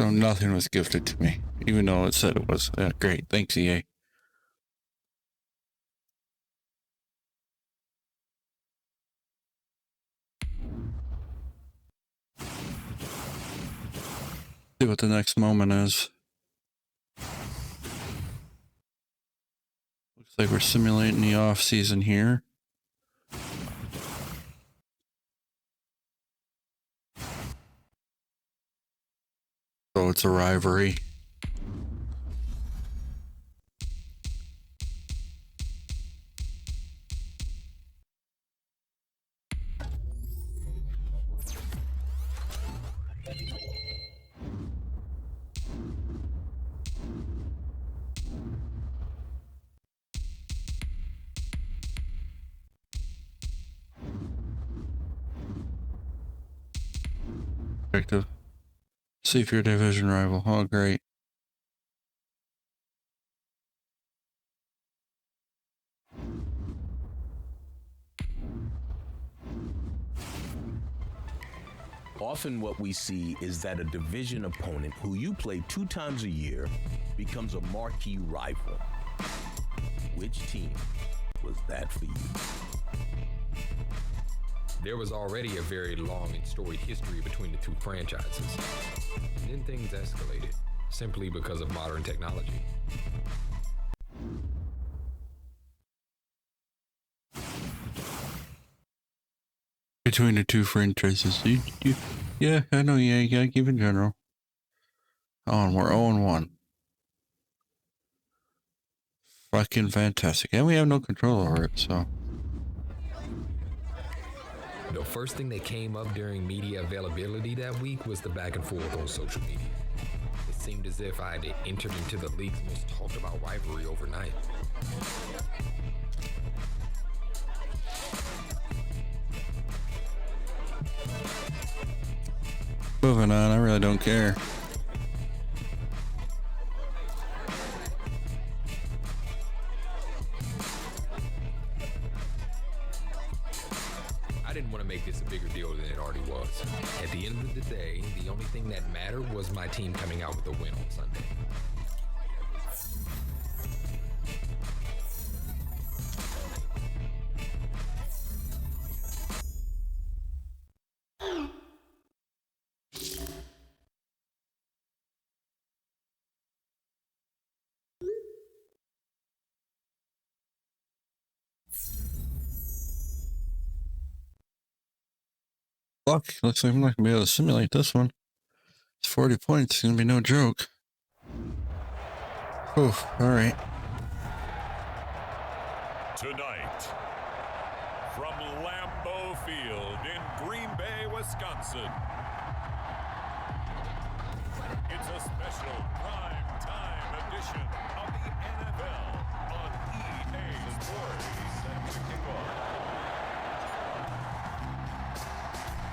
So nothing was gifted to me, even though it said it was. Great. Thanks, EA. See what the next moment is. Looks like we're simulating the off season here. So it's a rivalry. Objective. See if your division rival. Oh, great. Often what we see is that a division opponent who you play 2 times a year becomes a marquee rival. Which team was that for you? There was already a very long and storied history between the two franchises. And then things escalated, simply because of modern technology. Between the two franchises. Yeah, I know, yeah, you gotta keep in general. Oh, and we're 0-1. Fucking fantastic. And we have no control over it, so. The first thing that came up during media availability that week was the back and forth on social media. It seemed as if I had entered into the league's most talked about rivalry overnight. Moving on, I really don't care. I didn't want to make this a bigger deal than it already was. At the end of the day, the only thing that mattered was my team coming out with a win on Sunday. Fuck, looks like I'm not gonna be able to simulate this one. It's 40 points, it's gonna be no joke. Oof, alright. Tonight, from Lambeau Field in Green Bay, Wisconsin, it's a special prime time edition of the NFL on EA Sports.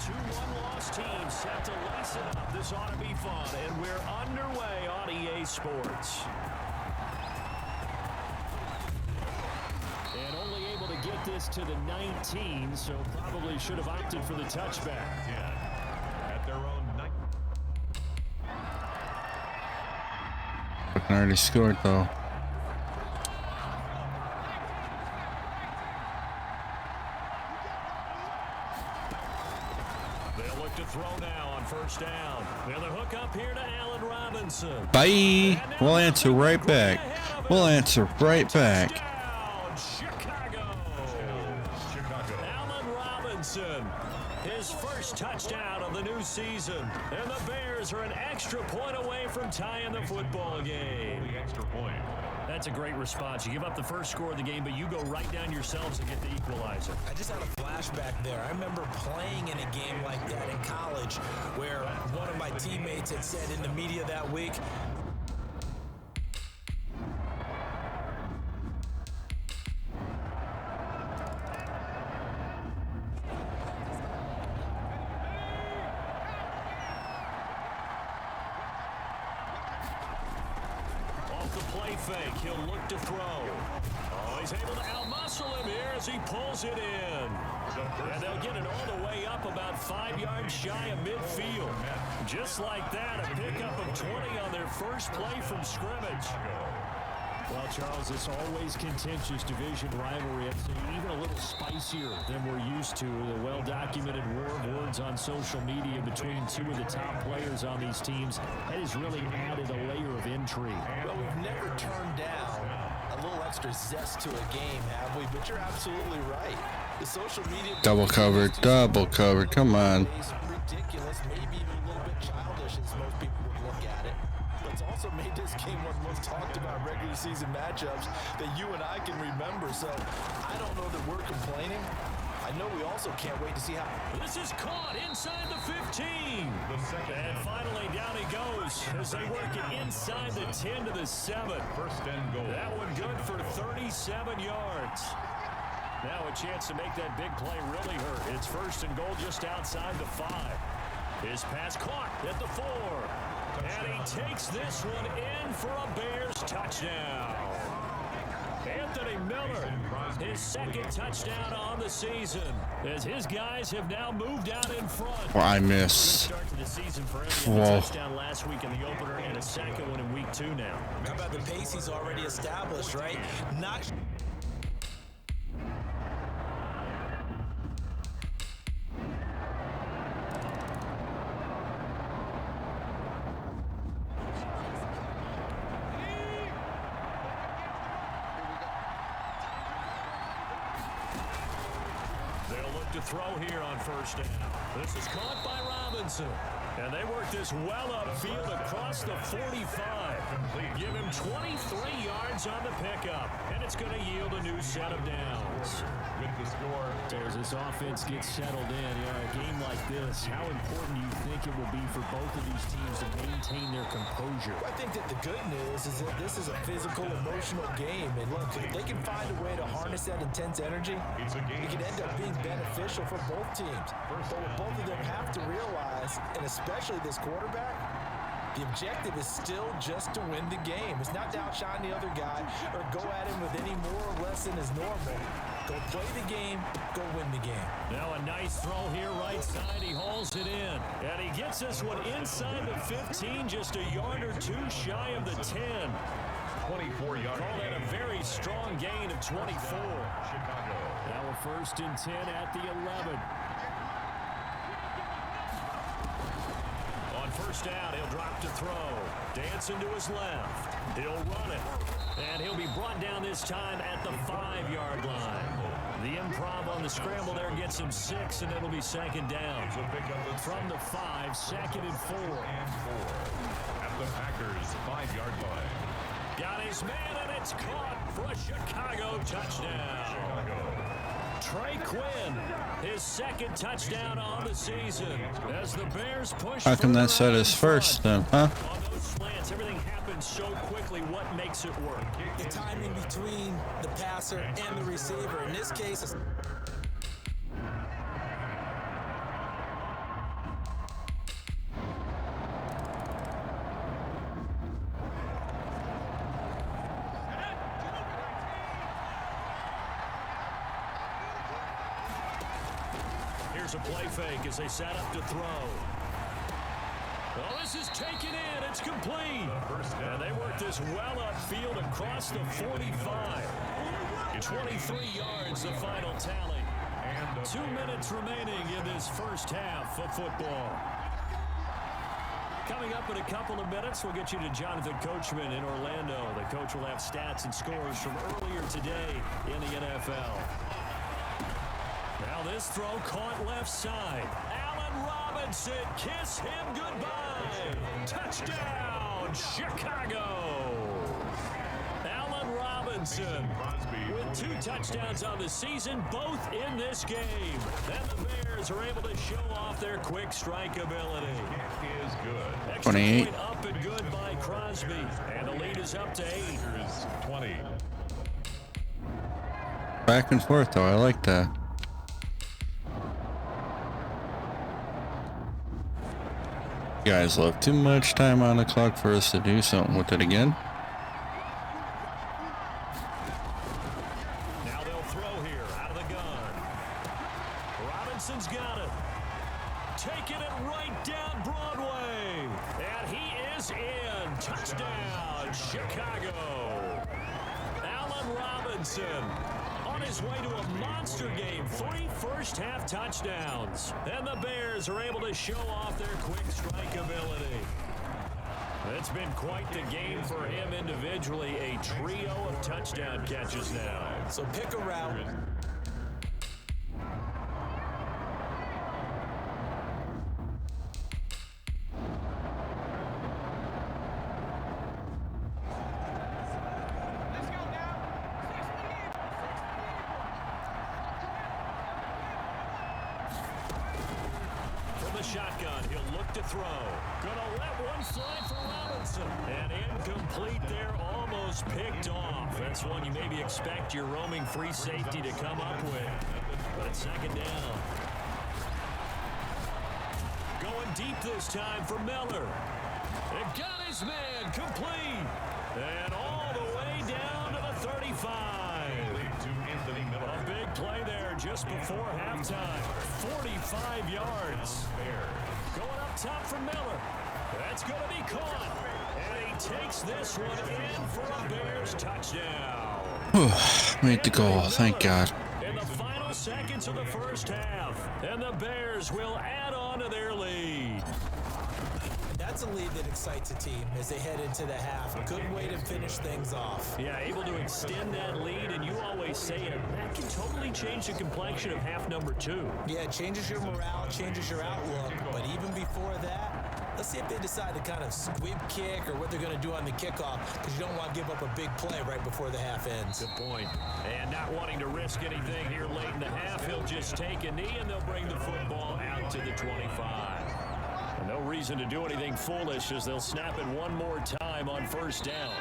Two one-loss teams set to lessen up. This ought to be fun, and we're underway on EA Sports. And only able to get this to the 19, so probably should have opted for the touchback. At their own 9. I already scored though. They'll look to throw now on first down. They'll hook up here to Allen Robinson. Bye. We'll answer right back. We'll answer right back. Chicago. Allen Robinson, his first touchdown of the new season. And the Bears are an extra point away from tying the football game. The extra point. That's a great response. You give up the first score of the game, but you go right down yourselves and get the equalizer. I just had a flashback there. I remember playing in a game like that in college where one of my teammates had said in the media that week, fake. He'll look to throw. Oh, he's able to outmuscle him here as he pulls it in. And they'll get it all the way up about 5 yards shy of midfield. Just like that, a pickup of 20 on their first play from scrimmage. Well, Charles, it's always contentious division rivalry. I'd say even a little spicier than we're used to. The well-documented war of words on social media between two of the top players on these teams. That has really added a layer of intrigue. well, we've never turned down a little extra zest to a game, have we? But you're absolutely right. The social media... Double covered. Come on. Ridiculous, maybe even a little bit childish as most people would look at it. But it's also made this game one of the most talked about regular season matchups that you and I can remember. So I don't know that we're complaining. I know we also can't wait to see how... This is caught inside the 15. And finally down he goes as they work it inside the 10 to the 7. First and goal. That one good for 37 yards. Now a chance to make that big play really hurt. It's first and goal just outside the 5. His pass caught at the 4. And he takes this one in for a Bears touchdown. Anthony Miller, his second touchdown on the season, as his guys have now moved out in front. Well, I missed. Start to the season for him. He had a touchdown last week in the opener and a second one in week 2 now. How about the pace he's already established, right? Not... To throw here on first down. This is caught by Robinson. And they work this well upfield across the 45. Give him 23 yards on the pickup. And it's going to yield a new set of downs. With the score. So as this offense gets settled in, a game like this, how important do you think it will be for both of these teams to maintain their composure? I think that the good news is that this is a physical, emotional game. And look, if they can find a way to harness that intense energy, it can end up being beneficial for both teams. But what both of them have to realize, and especially this quarterback, the objective is still just to win the game. It's not to outshine the other guy or go at him with any more or less than is normal. Go play the game, go win the game. Now a nice throw here right side. He hauls it in. And he gets this one inside the 15, just a yard or two shy of the 10. 24 yards. Call that a very strong gain of 24. Chicago. Now a first and 10 at the 11. On first down, he'll drop to throw. Dancing to his left. He'll run it. And he'll be brought down this time at the 5-yard line. The improv on the scramble there gets him 6, and it'll be second down. From the 5, second and 4. At the Packers' 5-yard line. Got his man, and it's caught for a Chicago touchdown. Trey Quinn, his second touchdown on the season. As the Bears push. How come that said his first then, huh? On those slants, everything happens so quickly. What makes it work? The timing between the passer and the receiver. In this case, it's Here's a play fake as they set up to throw. Well, this is taken in. It's complete. And they work this well upfield across the 45. 23 yards, the final tally. 2 minutes remaining in this first half of football. Coming up in a couple of minutes, we'll get you to Jonathan Coachman in Orlando. The coach will have stats and scores from earlier today in the NFL. Now this throw caught left side. Allen Robinson, kiss him goodbye. Touchdown, Chicago. Allen Robinson with 2 touchdowns on the season, both in this game. Then the Bears are able to show off their quick strike ability. It is good. Extra 28. point up and good by Crosby. And the lead is up to 8. Here's 20. Back and forth though, I like that. You guys left too much time on the clock for us to do something with it again. Now they'll throw here out of the gun. Robinson's got it. Taking it right down Broadway. And he is in. Touchdown, Chicago. Allen Robinson on his way to a monster game. 3 first-half touchdowns. And the Bears are able to show off their quick strike ability. It's been quite the game for him individually. A trio of touchdown catches now. so pick a route. Shotgun, he'll look to throw. Gonna let one fly for Robinson. And incomplete there, almost picked off. That's one you maybe expect your roaming free safety to come up with. But it's second down. Going deep this time for Miller. It got his man complete. And all the way down to the 35. A big play there just before halftime. 45 yards. Going up top for Miller. That's going to be caught. And he takes this one in for a Bears touchdown. Made the goal, thank God. In the final seconds of the first half. And the Bears will add on to their lead. That's a lead that excites a team as they head into the half. A good way to finish things off. Yeah, able to extend that lead, and you always say it, that can totally change the complexion of half number 2. Yeah, it changes your morale, changes your outlook. But even before that, let's see if they decide to kind of squib kick or what they're going to do on the kickoff, because you don't want to give up a big play right before the half ends. Good point. And not wanting to risk anything here late in the half, he'll just take a knee, and they'll bring the football out to the 25. No reason to do anything foolish as they'll snap it one more time on first down.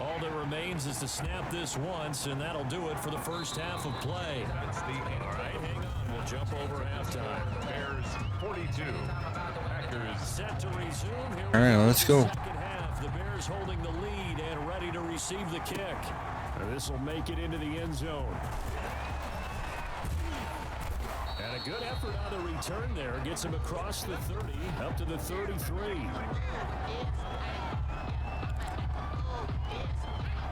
All that remains is to snap this once, and that'll do it for the first half of play. All right, hang on. We'll jump over halftime. Bears 42. Packers set to resume here. All right, let's go. Second half, the Bears holding the lead and ready to receive the kick. This will make it into the end zone. And a good effort on the return there. Gets him across the 30, up to the 33.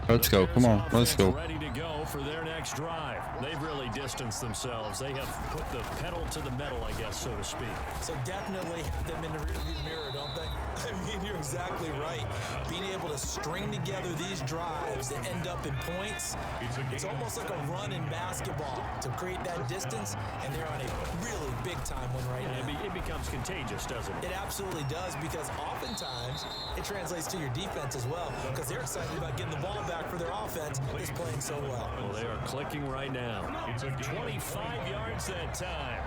Let's go, come on, let's go. Ready to go for their next drive. They've really distanced themselves. They have put the pedal to the metal, I guess, so to speak. So definitely have them in the rearview mirror, don't they? I mean, you're exactly right. Being able to string together these drives that end up in points, it's almost like a run in basketball to create that distance, and they're on a really big-time one right now. It becomes contagious, doesn't it? It absolutely does, because oftentimes it translates to your defense as well, because they're excited about getting the ball back quarterback for their offense is playing so well. Well, they are clicking right now. It's 25 yards that time.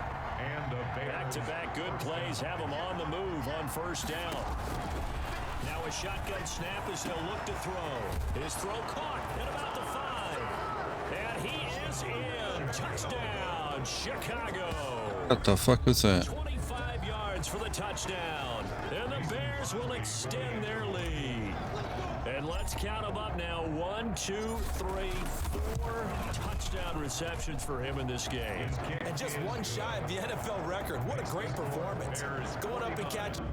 Back-to-back good plays have them on the move on first down. Now a shotgun snap as he'll look to throw. His throw caught at about the 5. And he is in. Touchdown, Chicago. What the fuck was that? 25 yards for the touchdown. And the Bears will extend their lead. And let's count them up now. 1, 2, 3, 4 touchdown receptions for him in this game. And just one shy of the NFL record. What a great performance. Going up and catching.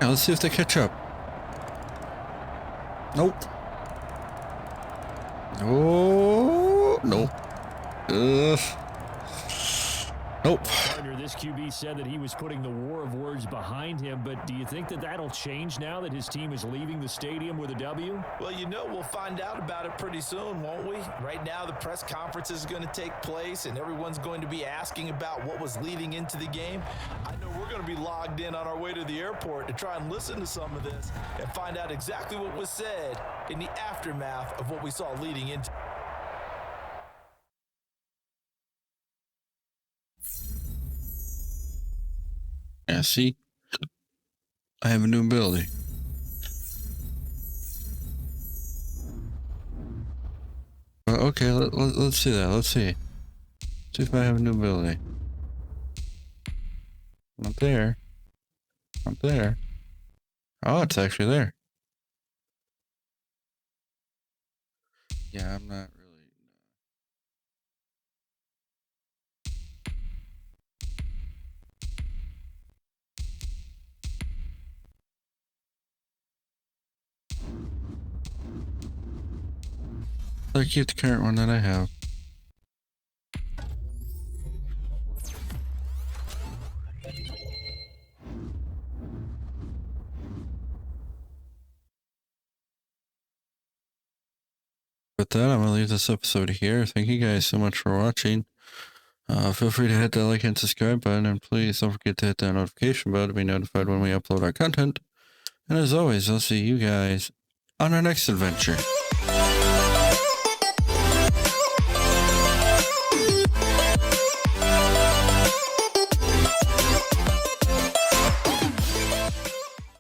Now let's see if they catch up. Nope. Oh, nope. Ugh. Nope. Partner, this QB said that he was putting the war of words behind him, but do you think that that'll change now that his team is leaving the stadium with a W? Well, you know, we'll find out about it pretty soon, won't we? Right now, the press conference is going to take place, and everyone's going to be asking about what was leading into the game. I know we're going to be logged in on our way to the airport to try and listen to some of this and find out exactly what was said in the aftermath of what we saw leading into. Yeah, see? I have a new ability. Okay, let's see that. Let's see. See if I have a new ability. Not there. Not there. Oh, it's actually there. Yeah, I'm not really... I'll keep the current one that I have. With that, I'm going to leave this episode here. Thank you guys so much for watching. Feel free to hit that like and subscribe button, and please don't forget to hit that notification bell to be notified when we upload our content. And as always, I'll see you guys on our next adventure.